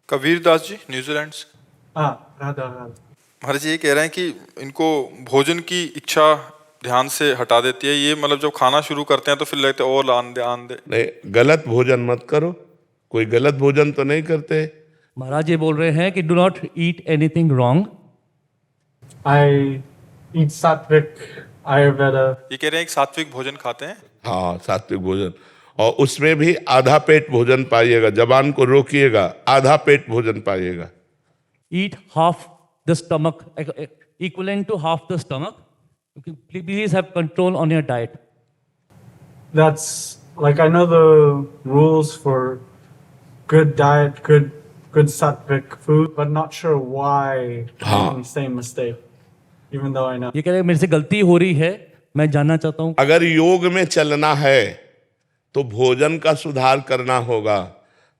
Kabir Das ji New Zealand से। राधा राधा। महाराज जी ये कह रहे हैं कि इनको भोजन की इच्छा ध्यान से हटा देती है, ये मतलब जब खाना शुरू करते हैं तो फिर लगता है और आन दे। नहीं, गलत भोजन मत करो। कोई गलत भोजन तो नहीं करते। महाराज ये बोल रहे हैं कि do not eat anything wrong. I eat sattvic Ayurveda. ये कह रहे हैं कि सात्विक भोजन खाते हैं। हाँ, सात्विक भोजन, और उसमें भी आधा पेट भोजन पाइएगा। जबान को रोकिएगा, आधा पेट भोजन पाइएगा। Eat half the stomach, equivalent to half the stomach. Please have control on your diet. That's like I know the rules for good diet, good sattvic food, but not sure why I'm the same mistake, even though I know. ये कह रहे हैं मेरे से गलती हो रही है, मैं जानना चाहता हूँ। अगर योग में चलना है तो भोजन का सुधार करना होगा।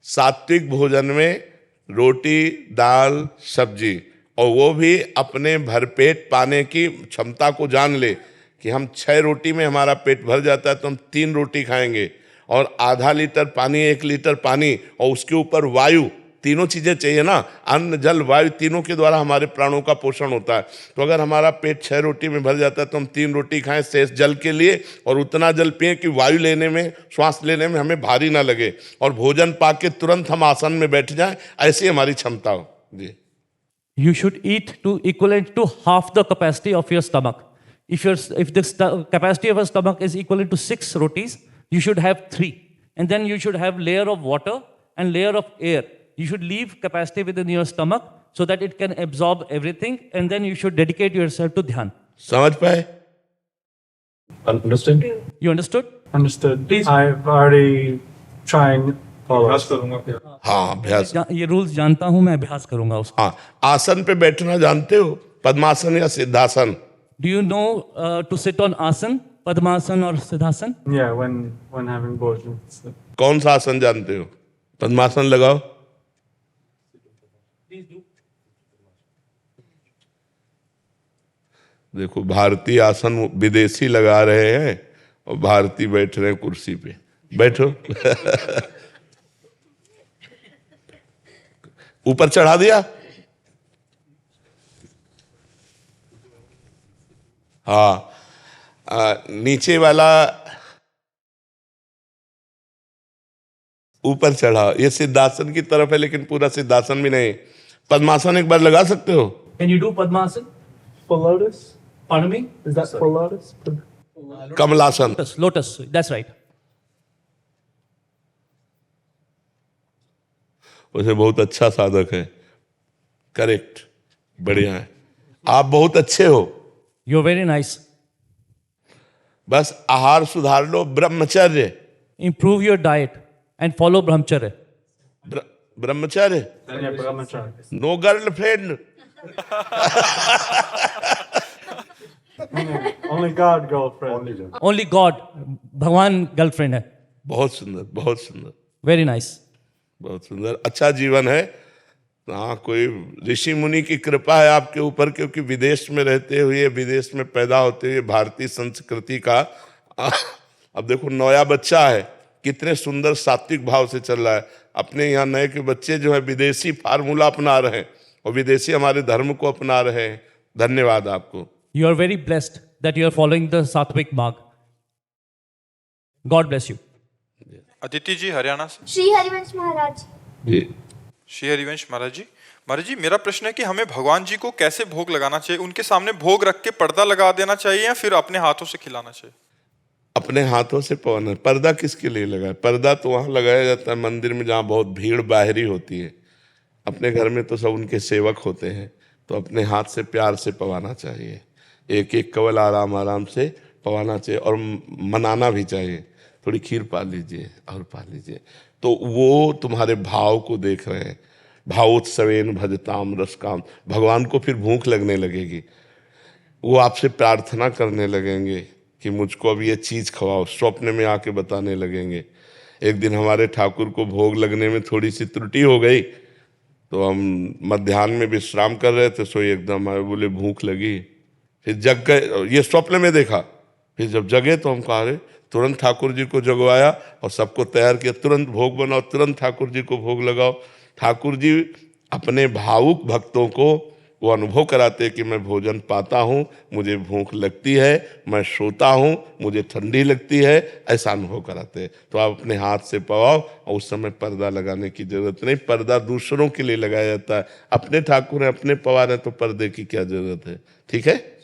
सात्विक भोजन में रोटी, दाल, सब्जी, और वो भी अपने भरपेट पाने की क्षमता को जान ले कि हम 6 रोटी में हमारा पेट भर जाता है तो हम 3 रोटी खाएंगे, और आधा लीटर पानी, 1 लीटर पानी, और उसके ऊपर वायु, तीनों चीजें चाहिए ना, अन्न जल वायु, तीनों के द्वारा हमारे प्राणों का पोषण होता है। तो अगर हमारा पेट 6 रोटी में भर जाता है तो हम 3 रोटी खाएं शेष जल के लिए, और उतना जल पिए कि वायु लेने में, श्वास लेने में हमें भारी ना लगे, और भोजन पाके तुरंत हम आसन में बैठ जाएं, ऐसी हमारी क्षमता हो जी। You should eat to equivalent to half the capacity of your stomach. If the capacity of a stomach is equivalent to 6 rotis, you should have 3, and then you should have layer of water and layer of air. You should leave capacity within your stomach so that it can absorb everything, and then you should dedicate yourself to dhyan. समझ पाए? Understood? You understood? Understood. Please. I've already trying follow. हाँ, अभ्यास। ये rules जानता हूं, मैं अभ्यास करूंगा उसका। हाँ, आसन पे बैठना जानते हो? पद्मासन या siddhasana? Do you know to sit on asan, padmasan or siddhasan? Yeah, when having bhojan. So, कौन सा आसन जानते हो? पद्मासन लगाओ। देखो, भारतीय आसन विदेशी लगा रहे हैं और भारतीय बैठ रहे हैं कुर्सी पे। बैठो। ऊपर चढ़ा दिया। हाँ, नीचे वाला ऊपर चढ़ा। ये सिद्धासन की तरफ है, लेकिन पूरा सिद्धासन भी नहीं। पद्मासन एक बार लगा सकते हो? Can you do padmasan? full lotus? Pardon me? Is that full lotus? कमलासन। Lotus, that's right. उसे बहुत अच्छा साधक है। करेक्ट, बढ़िया है। आप बहुत अच्छे हो। You're very nice. बस आहार सुधार लो, ब्रह्मचर्य। Improve your diet and follow brahmacharya. ब्रह्मचर्य। Yeah, brahmacharya. No girlfriend. Only God girlfriend. Only God, भगवान गर्लफ्रेंड है। बहुत सुंदर, बहुत सुंदर, Very nice. बहुत सुंदर। अच्छा जीवन है। हाँ, कोई ऋषि मुनि की कृपा है आपके ऊपर, क्योंकि विदेश में रहते हुए, विदेश में पैदा होते हुए भारतीय संस्कृति का अब देखो, नया बच्चा है, कितने सुंदर सात्विक भाव से चल रहा है। अपने यहाँ नए के बच्चे जो है विदेशी फार्मूला अपना रहे हैं, और विदेशी हमारे धर्म को अपना रहे हैं। धन्यवाद आपको। You are very blessed that you are following the Satvik Marg. God bless you. Aditi जी हरियाणा से। श्री हरिवंश महाराज। जी, श्री हरिवंश महाराज जी। महाराज जी मेरा प्रश्न है कि हमें भगवान जी को कैसे भोग लगाना चाहिए? उनके सामने भोग रख के पर्दा लगा देना चाहिए या फिर अपने हाथों से खिलाना चाहिए? अपने हाथों से पवना। पर्दा किसके लिए लगाए? पर्दा तो वहाँ लगाया जाता है मंदिर में जहाँ बहुत भीड़ बाहरी होती है। अपने घर में तो सब उनके सेवक होते हैं, तो अपने हाथ से प्यार से पवाना चाहिए। एक एक कवल आराम आराम से पवाना चाहिए, और मनाना भी चाहिए। थोड़ी खीर पा लीजिए और पा लीजिए, तो वो तुम्हारे भाव को देख रहे हैं। भावोत्सवेन भजताम रसकाम। भगवान को फिर भूख लगने लगेगी, वो आपसे प्रार्थना करने लगेंगे कि मुझको अब ये चीज़ खवाओ। स्वप्न में आके बताने लगेंगे। एक दिन हमारे ठाकुर को भोग लगने में थोड़ी सी त्रुटि हो गई, तो हम मध्याह्न में विश्राम कर रहे थे, सो एकदम आए, बोले भूख लगी। फिर जग गए, ये स्वप्न में देखा। फिर जब जगे तो हम कहा, अरे तुरंत ठाकुर जी को जगवाया और सबको तैयार किया, तुरंत भोग बनाओ, तुरंत ठाकुर जी को भोग लगाओ। ठाकुर जी अपने भावुक भक्तों को वो अनुभव कराते कि मैं भोजन पाता हूँ, मुझे भूख लगती है, मैं सोता हूँ, मुझे ठंडी लगती है, ऐसा अनुभव कराते हैं। तो आप अपने हाथ से पवाओ और उस समय पर्दा लगाने की जरूरत नहीं। पर्दा दूसरों के लिए लगाया जाता है, अपने ठाकुर हैं, अपने पवा रहे तो पर्दे की क्या जरूरत है। ठीक है।